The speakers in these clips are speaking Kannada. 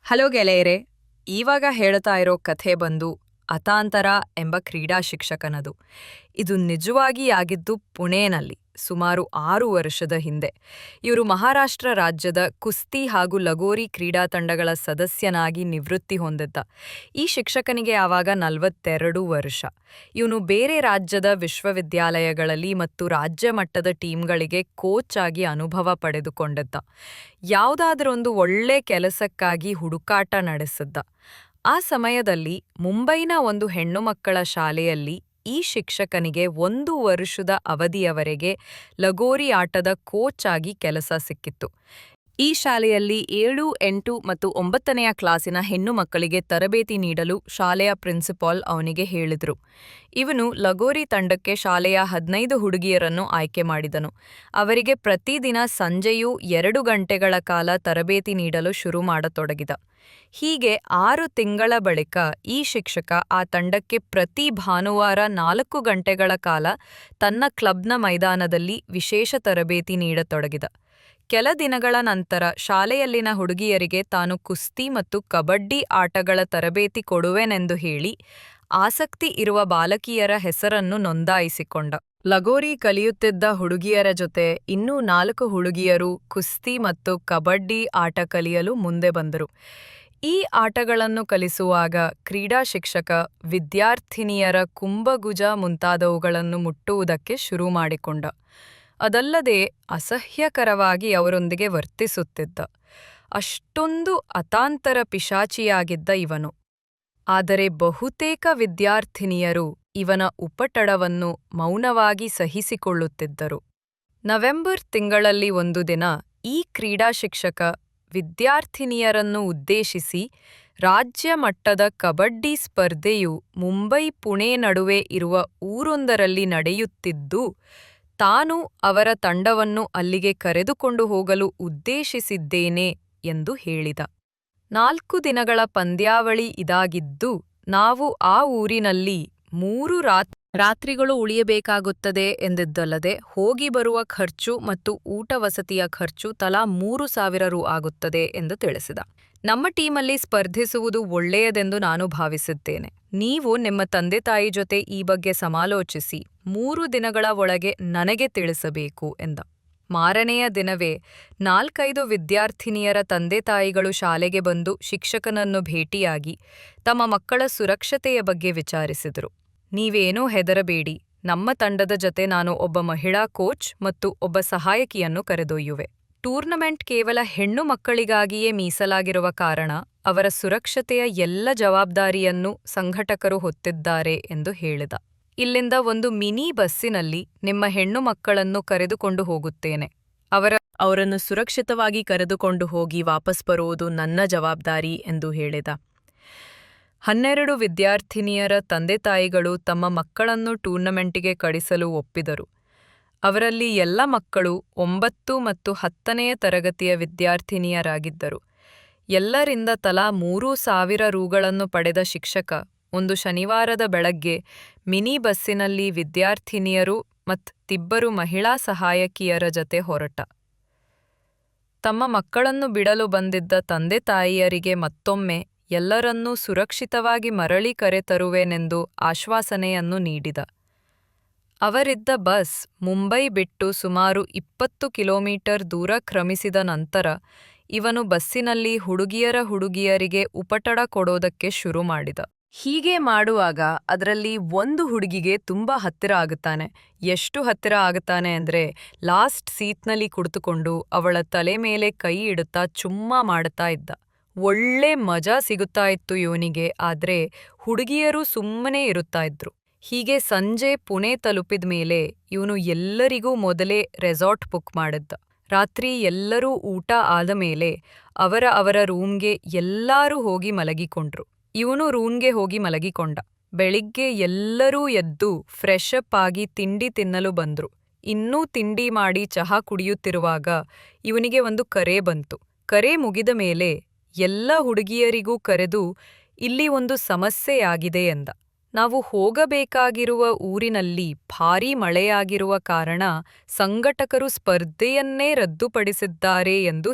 ಹಲೋ ಗೆಳೆಯರೆ, ಈವಾಗ ಹೇಳ್ತಾ ಇರೋ ಕಥೆ ಬಂದು ಅತಾಂತರ ಎಂಬ ಕ್ರೀಡಾ ಶಿಕ್ಷಕನದು. ಇದು ನಿಜವಾಗಿ ಆಗಿದ್ದು ಪುಣೆನಲ್ಲಿ ಸುಮಾರು 6 ವರ್ಷದ ಹಿಂದೆ. ಇವರು ಮಹಾರಾಷ್ಟ್ರ ರಾಜ್ಯದ ಕುಸ್ತಿ ಹಾಗೂ ಲಗೋರಿ ಕ್ರೀಡಾ ತಂಡಗಳ ಸದಸ್ಯನಾಗಿ ನಿವೃತ್ತಿ ಹೊಂದಿದ್ದ. ಈ ಶಿಕ್ಷಕನಿಗೆ ಆವಾಗ 42 ವರ್ಷ. ಇವನು ಬೇರೆ ರಾಜ್ಯದ ವಿಶ್ವವಿದ್ಯಾಲಯಗಳಲ್ಲಿ ಮತ್ತು ರಾಜ್ಯ ಮಟ್ಟದ ಟೀಮ್ಗಳಿಗೆ ಕೋಚ್ ಆಗಿ ಅನುಭವ ಪಡೆದುಕೊಂಡಿದ್ದ. ಯಾವುದಾದರೊಂದು ಒಳ್ಳೆ ಕೆಲಸಕ್ಕಾಗಿ ಹುಡುಕಾಟ ನಡೆಸಿದ್ದ. ಆ ಸಮಯದಲ್ಲಿ ಮುಂಬೈನ ಒಂದು ಹೆಣ್ಣುಮಕ್ಕಳ ಶಾಲೆಯಲ್ಲಿ ಈ ಶಿಕ್ಷಕನಿಗೆ 1 ವರ್ಷದ ಅವಧಿಯವರೆಗೆ ಲಗೋರಿ ಆಟದ ಕೋಚ್ ಆಗಿ ಕೆಲಸ ಸಿಕ್ಕಿತ್ತು. ಈ ಶಾಲೆಯಲ್ಲಿ 7, 8 ಮತ್ತು 9ನೆಯ ಕ್ಲಾಸಿನ ಹೆಣ್ಣು ಮಕ್ಕಳಿಗೆ ತರಬೇತಿ ನೀಡಲು ಶಾಲೆಯ ಪ್ರಿನ್ಸಿಪಾಲ್ ಅವನಿಗೆ ಹೇಳಿದ್ರು. ಇವನು ಲಗೋರಿ ತಂಡಕ್ಕೆ ಶಾಲೆಯ 15 ಹುಡುಗಿಯರನ್ನು ಆಯ್ಕೆ ಮಾಡಿದನು. ಅವರಿಗೆ ಪ್ರತಿದಿನ ಸಂಜೆಯೂ 2 ಗಂಟೆಗಳ ಕಾಲ ತರಬೇತಿ ನೀಡಲು ಶುರು ಮಾಡತೊಡಗಿದ. ಹೀಗೆ 6 ತಿಂಗಳ ಬಳಿಕ ಈ ಶಿಕ್ಷಕ ಆ ತಂಡಕ್ಕೆ ಪ್ರತಿ ಭಾನುವಾರ 4 ಗಂಟೆಗಳ ಕಾಲ ತನ್ನ ಕ್ಲಬ್ನ ಮೈದಾನದಲ್ಲಿ ವಿಶೇಷ ತರಬೇತಿ ನೀಡತೊಡಗಿದ. ಕೆಲ ದಿನಗಳ ನಂತರ ಶಾಲೆಯಲ್ಲಿನ ಹುಡುಗಿಯರಿಗೆ ತಾನು ಕುಸ್ತಿ ಮತ್ತು ಕಬಡ್ಡಿ ಆಟಗಳ ತರಬೇತಿ ಕೊಡುವೆನೆಂದು ಹೇಳಿ ಆಸಕ್ತಿ ಇರುವ ಬಾಲಕಿಯರ ಹೆಸರನ್ನು ನೋಂದಾಯಿಸಿಕೊಂಡ. ಲಗೋರಿ ಕಲಿಯುತ್ತಿದ್ದ ಹುಡುಗಿಯರ ಜೊತೆ ಇನ್ನೂ 4 ಹುಡುಗಿಯರು ಕುಸ್ತಿ ಮತ್ತು ಕಬಡ್ಡಿ ಆಟ ಕಲಿಯಲು ಮುಂದೆ ಬಂದರು. ಈ ಆಟಗಳನ್ನು ಕಲಿಸುವಾಗ ಕ್ರೀಡಾ ಶಿಕ್ಷಕ ವಿದ್ಯಾರ್ಥಿನಿಯರ ಕುಂಭಭುಜ ಮುಂತಾದವುಗಳನ್ನು ಮುಟ್ಟುವುದಕ್ಕೆ ಶುರು ಮಾಡಿಕೊಂಡ. ಅದಲ್ಲದೆ ಅಸಹ್ಯಕರವಾಗಿ ಅವರೊಂದಿಗೆ ವರ್ತಿಸುತ್ತಿದ್ದ. ಅಷ್ಟೊಂದು ಅತಾಂತರ ಪಿಶಾಚಿಯಾಗಿದ್ದ ಇವನು. ಆದರೆ ಬಹುತೇಕ ವಿದ್ಯಾರ್ಥಿನಿಯರು ಇವನ ಉಪಟಳವನ್ನು ಮೌನವಾಗಿ ಸಹಿಸಿಕೊಳ್ಳುತ್ತಿದ್ದರು. ನವೆಂಬರ್ ತಿಂಗಳಲ್ಲಿ ಒಂದು ದಿನ ಈ ಕ್ರೀಡಾ ಶಿಕ್ಷಕ ವಿದ್ಯಾರ್ಥಿನಿಯರನ್ನು ಉದ್ದೇಶಿಸಿ ರಾಜ್ಯ ಮಟ್ಟದ ಕಬಡ್ಡಿ ಸ್ಪರ್ಧೆಯು ಮುಂಬೈ-ಪುಣೆ ನಡುವೆ ಇರುವ ಊರೊಂದರಲ್ಲಿ ನಡೆಯುತ್ತಿದ್ದು, ತಾನು ಅವರ ತಂಡವನ್ನು ಅಲ್ಲಿಗೆ ಕರೆದುಕೊಂಡು ಹೋಗಲು ಉದ್ದೇಶಿಸಿದ್ದೇನೆ ಎಂದು ಹೇಳಿದ. 4 ದಿನಗಳ ಪಂದ್ಯಾವಳಿ ಇದಾಗಿದ್ದು, ನಾವು ಆ ಊರಿನಲ್ಲಿ 3 ರಾತ್ರಿಗಳು ಉಳಿಯಬೇಕಾಗುತ್ತದೆ ಎಂದಿದ್ದಲ್ಲದೆ ಹೋಗಿ ಬರುವ ಖರ್ಚು ಮತ್ತು ಊಟ ವಸತಿಯ ಖರ್ಚು ತಲಾ 3,000 ರು ಆಗುತ್ತದೆ ಎಂದು ತಿಳಿಸಿದ. ನಮ್ಮ ಟೀಮಲ್ಲಿ ಸ್ಪರ್ಧಿಸುವುದು ಒಳ್ಳೆಯದೆಂದು ನಾನು ಭಾವಿಸಿದ್ದೇನೆ. ನೀವು ನಿಮ್ಮ ತಂದೆ ತಾಯಿ ಜೊತೆ ಈ ಬಗ್ಗೆ ಸಮಾಲೋಚಿಸಿ 3 ದಿನಗಳ ಒಳಗೆ ನನಗೆ ತಿಳಿಸಬೇಕು ಎಂದ. ಮಾರನೆಯ ದಿನವೇ 4-5 ವಿದ್ಯಾರ್ಥಿನಿಯರ ತಂದೆ ತಾಯಿಗಳು ಶಾಲೆಗೆ ಬಂದು ಶಿಕ್ಷಕನನ್ನು ಭೇಟಿಯಾಗಿ ತಮ್ಮ ಮಕ್ಕಳ ಸುರಕ್ಷತೆಯ ಬಗ್ಗೆ ವಿಚಾರಿಸಿದರು. ನೀವೇನೂ ಹೆದರಬೇಡಿ, ನಮ್ಮ ತಂಡದ ಜತೆ ನಾನು ಒಬ್ಬ ಮಹಿಳಾ ಕೋಚ್ ಮತ್ತು ಒಬ್ಬ ಸಹಾಯಕಿಯನ್ನು ಕರೆದೊಯ್ಯುವೆ. ಟೂರ್ನಮೆಂಟ್ ಕೇವಲ ಹೆಣ್ಣು ಮಕ್ಕಳಿಗಾಗಿಯೇ ಮೀಸಲಾಗಿರುವ ಕಾರಣ ಅವರ ಸುರಕ್ಷತೆಯ ಎಲ್ಲ ಜವಾಬ್ದಾರಿಯನ್ನು ಸಂಘಟಕರು ಹೊತ್ತಿದ್ದಾರೆ ಎಂದು ಹೇಳಿದ. ಇಲ್ಲಿಂದ ಒಂದು ಮಿನಿ ಬಸ್ಸಿನಲ್ಲಿ ನಿಮ್ಮ ಹೆಣ್ಣು ಮಕ್ಕಳನ್ನು ಕರೆದುಕೊಂಡು ಹೋಗುತ್ತೇನೆ. ಅವರನ್ನು ಸುರಕ್ಷಿತವಾಗಿ ಕರೆದುಕೊಂಡು ಹೋಗಿ ವಾಪಸ್ ಬರುವುದು ನನ್ನ ಜವಾಬ್ದಾರಿ ಎಂದು ಹೇಳಿದ. 12 ವಿದ್ಯಾರ್ಥಿನಿಯರ ತಂದೆ ತಾಯಿಗಳು ತಮ್ಮ ಮಕ್ಕಳನ್ನು ಟೂರ್ನಮೆಂಟಿಗೆ ಕಳಿಸಲು ಒಪ್ಪಿದರು. ಅವರಲ್ಲಿ ಎಲ್ಲ ಮಕ್ಕಳು 9 ಮತ್ತು 10ನೆಯ ತರಗತಿಯ ವಿದ್ಯಾರ್ಥಿನಿಯರಾಗಿದ್ದರು. ಎಲ್ಲರಿಂದ ತಲಾ 3,000 ರೂಗಳನ್ನು ಪಡೆದ ಶಿಕ್ಷಕ ಒಂದು ಶನಿವಾರದ ಬೆಳಗ್ಗೆ ಮಿನಿ ಬಸ್ಸಿನಲ್ಲಿ ವಿದ್ಯಾರ್ಥಿನಿಯರು ಮತ್ತಿಬ್ಬರು ಮಹಿಳಾ ಸಹಾಯಕಿಯರ ಜತೆ ಹೊರಟ. ತಮ್ಮ ಮಕ್ಕಳನ್ನು ಬಿಡಲು ಬಂದಿದ್ದ ತಂದೆ ತಾಯಿಯರಿಗೆ ಮತ್ತೊಮ್ಮೆ ಎಲ್ಲರನ್ನೂ ಸುರಕ್ಷಿತವಾಗಿ ಮರಳಿ ಕರೆತರುವೆನೆಂದು ಆಶ್ವಾಸನೆಯನ್ನು ನೀಡಿದ. ಅವರಿದ್ದ ಬಸ್ ಮುಂಬೈ ಬಿಟ್ಟು ಸುಮಾರು 20 ಕಿಲೋಮೀಟರ್ ದೂರ ಕ್ರಮಿಸಿದ ನಂತರ ಇವನು ಬಸ್ಸಿನಲ್ಲಿ ಹುಡುಗಿಯರಿಗೆ ಉಪಟಳ ಕೊಡೋದಕ್ಕೆ ಶುರು ಮಾಡಿದ. ಹೀಗೆ ಮಾಡುವಾಗ ಅದರಲ್ಲಿ ಒಂದು ಹುಡುಗಿಗೆ ತುಂಬಾ ಹತ್ತಿರ ಆಗುತ್ತಾನೆ. ಎಷ್ಟು ಹತ್ತಿರ ಆಗುತ್ತಾನೆ ಅಂದ್ರೆ ಲಾಸ್ಟ್ ಸೀಟ್ನಲ್ಲಿ ಕುಳಿತುಕೊಂಡು ಅವಳ ತಲೆ ಮೇಲೆ ಕೈ ಇಡುತ್ತಾ ಚುಮ್ಮಾ ಮಾಡುತ್ತಾ ಇದ್ದ. ಒಳ್ಳೆ ಮಜಾ ಸಿಗುತ್ತಾ ಇತ್ತು ಇವನಿಗೆ. ಆದ್ರೆ ಹುಡುಗಿಯರು ಸುಮ್ಮನೆ ಇರುತ್ತಾ ಇದ್ರು. ಹೀಗೆ ಸಂಜೆ ಪುಣೆ ತಲುಪಿದ ಮೇಲೆ ಇವನು ಎಲ್ಲರಿಗೂ ಮೊದಲೇ ರೆಸಾರ್ಟ್ ಬುಕ್ ಮಾಡಿದ್ದ. ರಾತ್ರಿ ಎಲ್ಲರೂ ಊಟ ಆದ ಮೇಲೆ ಅವರ ರೂಮ್ಗೆ ಎಲ್ಲರೂ ಹೋಗಿ ಮಲಗಿಕೊಂಡ್ರು. ಇವನು ರೂಮ್ಗೆ ಹೋಗಿ ಮಲಗಿಕೊಂಡ. ಬೆಳಿಗ್ಗೆ ಎಲ್ಲರೂ ಎದ್ದು ಫ್ರೆಶ್ ಅಪ್ ಆಗಿ ತಿಂಡಿ ತಿನ್ನಲು ಬಂದ್ರು. ಇನ್ನೂ ತಿಂಡಿ ಮಾಡಿ ಚಹಾ ಕುಡಿಯುತ್ತಿರುವಾಗ ಇವನಿಗೆ ಒಂದು ಕರೆ ಬಂತು. ಕರೆ ಮುಗಿದ ಮೇಲೆ ಎಲ್ಲ ಹುಡುಗಿಯರಿಗೂ ಕರೆದು ಇಲ್ಲಿ ಒಂದು ಸಮಸ್ಯೆಯಾಗಿದೆ ಎಂದ. ನಾವು ಹೋಗಬೇಕಾಗಿರುವ ಊರಿನಲ್ಲಿ ಭಾರೀ ಮಳೆಯಾಗಿರುವ ಕಾರಣ ಸಂಘಟಕರು ಸ್ಪರ್ಧೆಯನ್ನೇ ರದ್ದುಪಡಿಸಿದ್ದಾರೆ ಎಂದು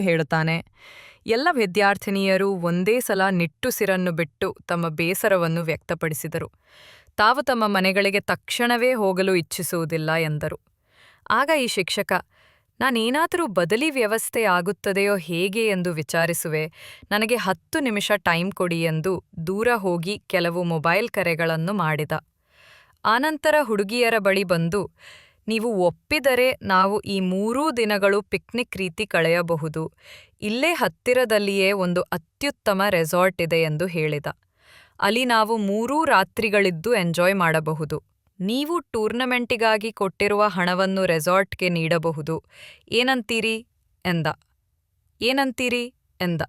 ಹೇಳುತ್ತಾನೆ. ಎಲ್ಲ ವಿದ್ಯಾರ್ಥಿನಿಯರು ಒಂದೇ ಸಲ ನಿಟ್ಟುಸಿರನ್ನು ಬಿಟ್ಟು ತಮ್ಮ ಬೇಸರವನ್ನು ವ್ಯಕ್ತಪಡಿಸಿದರು. ತಾವು ತಮ್ಮ ಮನೆಗಳಿಗೆ ತಕ್ಷಣವೇ ಹೋಗಲು ಇಚ್ಛಿಸುವುದಿಲ್ಲ ಎಂದರು. ಆಗ ಈ ಶಿಕ್ಷಕ, ನಾನೇನಾದರೂ ಬದಲಿ ವ್ಯವಸ್ಥೆ ಆಗುತ್ತದೆಯೋ ಹೇಗೆ ಎಂದು ವಿಚಾರಿಸುವೆ, ನನಗೆ 10 ನಿಮಿಷ ಟೈಮ್ ಕೊಡಿ ಎಂದು ದೂರ ಹೋಗಿ ಕೆಲವು ಮೊಬೈಲ್ ಕರೆಗಳನ್ನು ಮಾಡಿದ. ಆನಂತರ ಹುಡುಗಿಯರ ಬಳಿ ಬಂದು, ನೀವು ಒಪ್ಪಿದರೆ ನಾವು ಈ 3 ದಿನಗಳು ಪಿಕ್ನಿಕ್ ರೀತಿ ಕಳೆಯಬಹುದು, ಇಲ್ಲೇ ಹತ್ತಿರದಲ್ಲಿಯೇ ಒಂದು ಅತ್ಯುತ್ತಮ ರೆಸಾರ್ಟ್ ಇದೆ ಎಂದು ಹೇಳಿದ. ಅಲ್ಲಿ ನಾವು 3 ರಾತ್ರಿಗಳಿದ್ದು ಎಂಜಾಯ್ ಮಾಡಬಹುದು. ನೀವು ಟೂರ್ನಮೆಂಟಿಗಾಗಿ ಕೊಟ್ಟಿರುವ ಹಣವನ್ನು ರೆಸಾರ್ಟ್ಗೆ ನೀಡಬಹುದು. ಏನಂತೀರಿ ಎಂದ.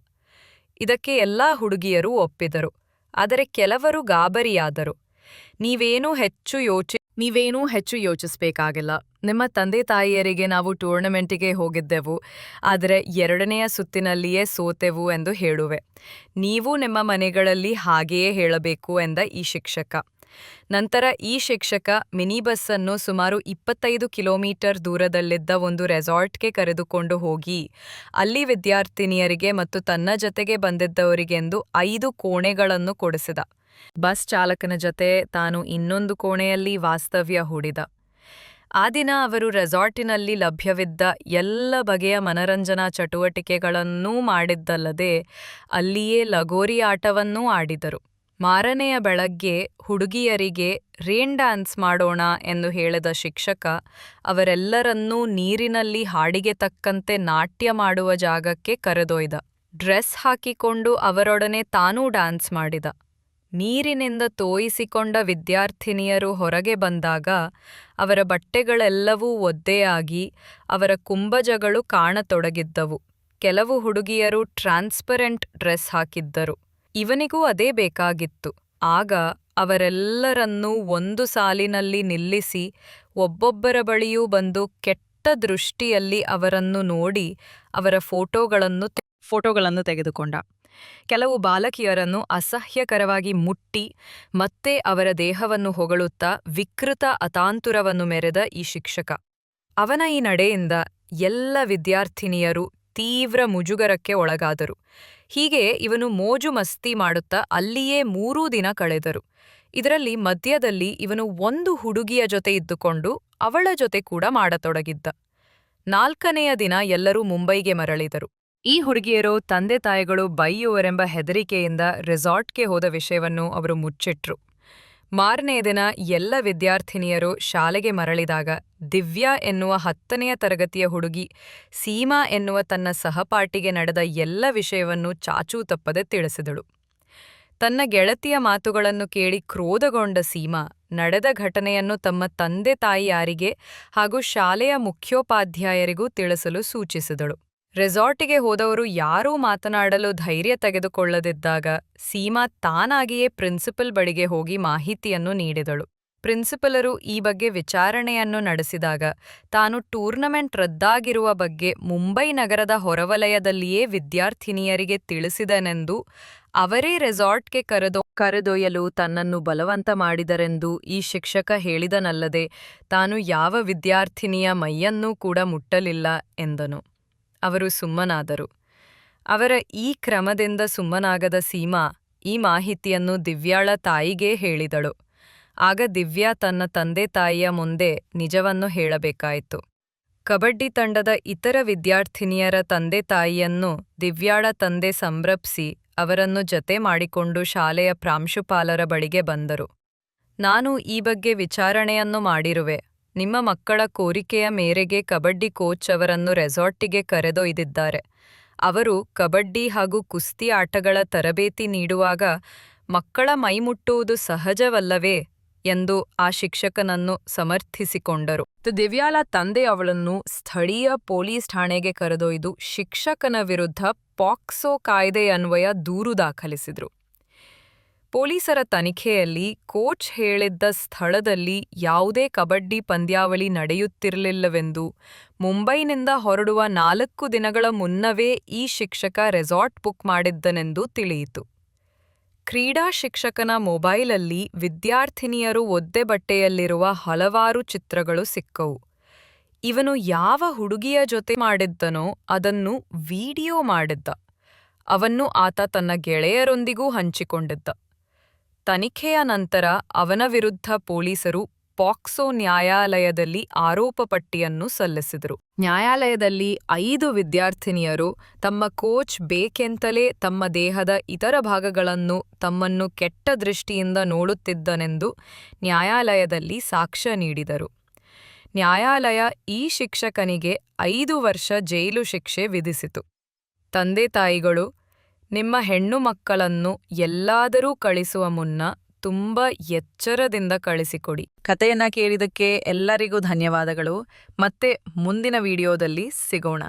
ಇದಕ್ಕೆ ಎಲ್ಲಾ ಹುಡುಗಿಯರೂ ಒಪ್ಪಿದರು. ಆದರೆ ಕೆಲವರು ಗಾಬರಿಯಾದರು. ನೀವೇನೂ ಹೆಚ್ಚು ಯೋಚಿಸಬೇಕಾಗಿಲ್ಲ. ನಿಮ್ಮ ತಂದೆ ತಾಯಿಯರಿಗೆ ನಾವು ಟೂರ್ನಮೆಂಟಿಗೆ ಹೋಗಿದ್ದೆವು, ಆದರೆ 2ನೆಯ ಸುತ್ತಿನಲ್ಲಿಯೇ ಸೋತೆವು ಎಂದು ಹೇಳುವೆ. ನೀವು ನಿಮ್ಮ ಮನೆಗಳಲ್ಲಿ ಹಾಗೆಯೇ ಹೇಳಬೇಕು ಎಂದ ಈ ಶಿಕ್ಷಕ. ನಂತರ ಈ ಶಿಕ್ಷಕ ಮಿನಿ ಬಸ್ಸನ್ನು ಸುಮಾರು 25 ಕಿಲೋಮೀಟರ್ ದೂರದಲ್ಲಿದ್ದ ಒಂದು ರೆಸಾರ್ಟ್ಗೆ ಕರೆದುಕೊಂಡು ಹೋಗಿ ಅಲ್ಲಿ ವಿದ್ಯಾರ್ಥಿನಿಯರಿಗೆ ಮತ್ತು ತನ್ನ ಜೊತೆಗೆ ಬಂದಿದ್ದವರಿಗೆಂದು 5 ಕೋಣೆಗಳನ್ನು ಕೊಡಿಸಿದ. ಬಸ್ ಚಾಲಕನ ಜೊತೆ ತಾನು ಇನ್ನೊಂದು ಕೋಣೆಯಲ್ಲಿ ವಾಸ್ತವ್ಯ ಹೂಡಿದ. ಆ ದಿನ ಅವರು ರೆಸಾರ್ಟಿನಲ್ಲಿ ಲಭ್ಯವಿದ್ದ ಎಲ್ಲ ಬಗೆಯ ಮನರಂಜನಾ ಚಟುವಟಿಕೆಗಳನ್ನೂ ಮಾಡಿದ್ದಲ್ಲದೆ ಅಲ್ಲಿಯೇ ಲಗೋರಿ ಆಟವನ್ನೂ ಆಡಿದರು. ಮಾರನೆಯ ಬೆಳಗ್ಗೆ ಹುಡುಗಿಯರಿಗೆ ರೇನ್ ಡ್ಯಾನ್ಸ್ ಮಾಡೋಣ ಎಂದು ಹೇಳಿದ ಶಿಕ್ಷಕ ಅವರೆಲ್ಲರನ್ನೂ ನೀರಿನಲ್ಲಿ ಹಾಡಿಗೆ ತಕ್ಕಂತೆ ನಾಟ್ಯ ಮಾಡುವ ಜಾಗಕ್ಕೆ ಕರೆದೊಯ್ದ. ಡ್ರೆಸ್ ಹಾಕಿಕೊಂಡು ಅವರೊಡನೆ ತಾನೂ ಡ್ಯಾನ್ಸ್ ಮಾಡಿದ. ನೀರಿನಿಂದ ತೋಯಿಸಿಕೊಂಡ ವಿದ್ಯಾರ್ಥಿನಿಯರು ಹೊರಗೆ ಬಂದಾಗ ಅವರ ಬಟ್ಟೆಗಳೆಲ್ಲವೂ ಒದ್ದೆಯಾಗಿ ಅವರ ಕುಂಭಜಗಳು ಕಾಣತೊಡಗಿದ್ದವು. ಕೆಲವು ಹುಡುಗಿಯರು ಟ್ರಾನ್ಸ್ಪರೆಂಟ್ ಡ್ರೆಸ್ ಹಾಕಿದ್ದರು. ಇವನಿಗೂ ಅದೇ ಬೇಕಾಗಿತ್ತು. ಆಗ ಅವರೆಲ್ಲರನ್ನೂ ಒಂದು ಸಾಲಿನಲ್ಲಿ ನಿಲ್ಲಿಸಿ ಒಬ್ಬೊಬ್ಬರ ಬಳಿಯೂ ಬಂದು ಕೆಟ್ಟ ದೃಷ್ಟಿಯಲ್ಲಿ ಅವರನ್ನು ನೋಡಿ ಅವರ ಫೋಟೋಗಳನ್ನು ತೆಗೆದುಕೊಂಡ. ಕೆಲವು ಬಾಲಕಿಯರನ್ನು ಅಸಹ್ಯಕರವಾಗಿ ಮುಟ್ಟಿ ಮತ್ತೆ ಅವರ ದೇಹವನ್ನು ಹೊಗಳುತ್ತಾ ವಿಕೃತ ಅತಾಂತುರವನ್ನು ಮೆರೆದ ಈ ಶಿಕ್ಷಕ. ಅವನ ಈ ನಡೆಯಿಂದ ಎಲ್ಲ ವಿದ್ಯಾರ್ಥಿನಿಯರು ತೀವ್ರ ಮುಜುಗರಕ್ಕೆ ಒಳಗಾದರು. ಹೀಗೆ ಇವನು ಮೋಜು ಮಸ್ತಿ ಮಾಡುತ್ತಾ ಅಲ್ಲಿಯೇ 3 ದಿನ ಕಳೆದರು. ಇದರಲ್ಲಿ ಮಧ್ಯದಲ್ಲಿ ಇವನು ಒಂದು ಹುಡುಗಿಯ ಜೊತೆ ಇದ್ದುಕೊಂಡು ಅವಳ ಜೊತೆ ಕೂಡ ಮಾಡತೊಡಗಿದ್ದ. 4ನೆಯ ದಿನ ಎಲ್ಲರೂ ಮುಂಬೈಗೆ ಮರಳಿದರು. ಈ ಹುಡುಗಿಯರು ತಂದೆ ತಾಯಿಗಳು ಬೈಯುವರೆಂಬ ಹೆದರಿಕೆಯಿಂದ ರೆಸಾರ್ಟ್ಗೆ ಹೋದ ವಿಷಯವನ್ನು ಅವರು ಮುಚ್ಚಿಟ್ರು. ಮಾರನೆಯ ದಿನ ಎಲ್ಲ ವಿದ್ಯಾರ್ಥಿನಿಯರು ಶಾಲೆಗೆ ಮರಳಿದಾಗ ದಿವ್ಯಾ ಎನ್ನುವ 10ನೆಯ ತರಗತಿಯ ಹುಡುಗಿ ಸೀಮಾ ಎನ್ನುವ ತನ್ನ ಸಹಪಾಠಿಗೆ ನಡೆದ ಎಲ್ಲ ವಿಷಯವನ್ನು ಚಾಚೂ ತಪ್ಪದೆ ತಿಳಿಸಿದಳು. ತನ್ನ ಗೆಳತಿಯ ಮಾತುಗಳನ್ನು ಕೇಳಿ ಕ್ರೋಧಗೊಂಡ ಸೀಮಾ ನಡೆದ ಘಟನೆಯನ್ನು ತಮ್ಮ ತಂದೆ ತಾಯಿಯಾರಿಗೆ ಹಾಗೂ ಶಾಲೆಯ ಮುಖ್ಯೋಪಾಧ್ಯಾಯರಿಗೂ ತಿಳಿಸಲು ಸೂಚಿಸಿದಳು. ರೆಸಾರ್ಟಿಗೆ ಹೋದವರು ಯಾರೂ ಮಾತನಾಡಲು ಧೈರ್ಯ ತೆಗೆದುಕೊಳ್ಳದಿದ್ದಾಗ ಸೀಮಾ ತಾನಾಗಿಯೇ ಪ್ರಿನ್ಸಿಪಲ್ ಬಳಿಗೆ ಹೋಗಿ ಮಾಹಿತಿಯನ್ನು ನೀಡಿದಳು. ಪ್ರಿನ್ಸಿಪಲರು ಈ ಬಗ್ಗೆ ವಿಚಾರಣೆಯನ್ನು ನಡೆಸಿದಾಗ ತಾನು ಟೂರ್ನಮೆಂಟ್ ರದ್ದಾಗಿರುವ ಬಗ್ಗೆ ಮುಂಬೈ ನಗರದ ಹೊರವಲಯದಲ್ಲಿಯೇ ವಿದ್ಯಾರ್ಥಿನಿಯರಿಗೆ ತಿಳಿಸಿದನೆಂದು, ಅವರೇ ರೆಸಾರ್ಟ್ಗೆ ಕರೆದೊಯ್ಯಲು ತನ್ನನ್ನು ಬಲವಂತ ಮಾಡಿದರೆಂದು ಈ ಶಿಕ್ಷಕ ಹೇಳಿದನಲ್ಲದೆ ತಾನು ಯಾವ ವಿದ್ಯಾರ್ಥಿನಿಯ ಮೈಯನ್ನೂ ಕೂಡ ಮುಟ್ಟಲಿಲ್ಲ ಎಂದನು. ಅವರು ಸುಮ್ಮನಾದರು. ಅವರ ಈ ಕ್ರಮದಿಂದ ಸುಮ್ಮನಾಗದ ಸೀಮಾ ಈ ಮಾಹಿತಿಯನ್ನು ದಿವ್ಯಾಳ ತಾಯಿಗೇ ಹೇಳಿದಳು. ಆಗ ದಿವ್ಯಾ ತನ್ನ ತಂದೆ ತಾಯಿಯ ಮುಂದೆ ನಿಜವನ್ನು ಹೇಳಬೇಕಾಯಿತು. ಕಬಡ್ಡಿ ತಂಡದ ಇತರ ವಿದ್ಯಾರ್ಥಿನಿಯರ ತಂದೆ ತಾಯಿಯನ್ನು ದಿವ್ಯಾಳ ತಂದೆ ಸಂಭ್ರಮಿಸಿ ಅವರನ್ನು ಜತೆ ಮಾಡಿಕೊಂಡು ಶಾಲೆಯ ಪ್ರಾಂಶುಪಾಲರ ಬಳಿಗೆ ಬಂದರು. ನಾನು ಈ ಬಗ್ಗೆ ವಿಚಾರಣೆಯನ್ನು ಮಾಡಿರುವೆ. ನಿಮ್ಮ ಮಕ್ಕಳ ಕೋರಿಕೆಯ ಮೇರೆಗೆ ಕಬಡ್ಡಿ ಕೋಚ್ ಅವರನ್ನು ರೆಸಾರ್ಟಿಗೆ ಕರೆದೊಯ್ದಿದ್ದಾರೆ. ಅವರು ಕಬಡ್ಡಿ ಹಾಗೂ ಕುಸ್ತಿ ಆಟಗಳ ತರಬೇತಿ ನೀಡುವಾಗ ಮಕ್ಕಳ ಮೈಮುಟ್ಟುವುದು ಸಹಜವಲ್ಲವೇ ಎಂದು ಆ ಶಿಕ್ಷಕನನ್ನು ಸಮರ್ಥಿಸಿಕೊಂಡರು. ದಿವ್ಯಾಳ ತಂದೆ ಅವಳನ್ನು ಸ್ಥಳೀಯ ಪೊಲೀಸ್ ಠಾಣೆಗೆ ಕರೆದೊಯ್ದು ಶಿಕ್ಷಕನ ವಿರುದ್ಧ ಪಾಕ್ಸೋ ಕಾಯ್ದೆಯನ್ವಯ ದೂರು ದಾಖಲಿಸಿದರು. ಪೊಲೀಸರ ತನಿಖೆಯಲ್ಲಿ ಕೋಚ್ ಹೇಳಿದ್ದ ಸ್ಥಳದಲ್ಲಿ ಯಾವುದೇ ಕಬಡ್ಡಿ ಪಂದ್ಯಾವಳಿ ನಡೆಯುತ್ತಿರಲಿಲ್ಲವೆಂದು ಮುಂಬೈನಿಂದ ಹೊರಡುವ 4 ದಿನಗಳ ಮುನ್ನವೇ ಈ ಶಿಕ್ಷಕ ರೆಸಾರ್ಟ್ ಬುಕ್ ಮಾಡಿದ್ದನೆಂದು ತಿಳಿಯಿತು. ಕ್ರೀಡಾ ಶಿಕ್ಷಕನ ಮೊಬೈಲಲ್ಲಿ ವಿದ್ಯಾರ್ಥಿನಿಯರು ಒದ್ದೆ ಬಟ್ಟೆಯಲ್ಲಿರುವ ಹಲವಾರು ಚಿತ್ರಗಳು ಸಿಕ್ಕವು. ಇವನು ಯಾವ ಹುಡುಗಿಯ ಜೊತೆ ಮಾಡಿದ್ದನೋ ಅದನ್ನು ವಿಡಿಯೋ ಮಾಡಿದ್ದ. ಅವನ್ನು ಆತ ತನ್ನ ಗೆಳೆಯರೊಂದಿಗೂ ಹಂಚಿಕೊಂಡಿದ್ದ. ತನಿಖೆಯ ನಂತರ ಅವನ ವಿರುದ್ಧ ಪೊಲೀಸರು ಪಾಕ್ಸೋ ನ್ಯಾಯಾಲಯದಲ್ಲಿ ಆರೋಪ ಪಟ್ಟಿಯನ್ನು ಸಲ್ಲಿಸಿದರು. ನ್ಯಾಯಾಲಯದಲ್ಲಿ 5 ವಿದ್ಯಾರ್ಥಿನಿಯರು ತಮ್ಮ ಕೋಚ್ ಬೇಕೆಂತಲೇ ತಮ್ಮ ದೇಹದ ಇತರ ಭಾಗಗಳನ್ನು ತಮ್ಮನ್ನು ಕೆಟ್ಟ ದೃಷ್ಟಿಯಿಂದ ನೋಡುತ್ತಿದ್ದನೆಂದು ನ್ಯಾಯಾಲಯದಲ್ಲಿ ಸಾಕ್ಷ್ಯ ನೀಡಿದರು. ನ್ಯಾಯಾಲಯ ಈ ಶಿಕ್ಷಕನಿಗೆ 5 ವರ್ಷ ಜೈಲು ಶಿಕ್ಷೆ ವಿಧಿಸಿತು. ತಂದೆ-ತಾಯಿಗಳು, ನಿಮ್ಮ ಹೆಣ್ಣು ಮಕ್ಕಳನ್ನು ಎಲ್ಲಾದರೂ ಕಳಿಸುವ ಮುನ್ನ ತುಂಬಾ ಎಚ್ಚರದಿಂದ ಕಳಿಸಿಕೊಡಿ. ಕಥೆಯನ್ನ ಕೇಳಿದಕ್ಕೆ ಎಲ್ಲರಿಗೂ ಧನ್ಯವಾದಗಳು. ಮತ್ತೆ ಮುಂದಿನ ವಿಡಿಯೋದಲ್ಲಿ ಸಿಗೋಣ.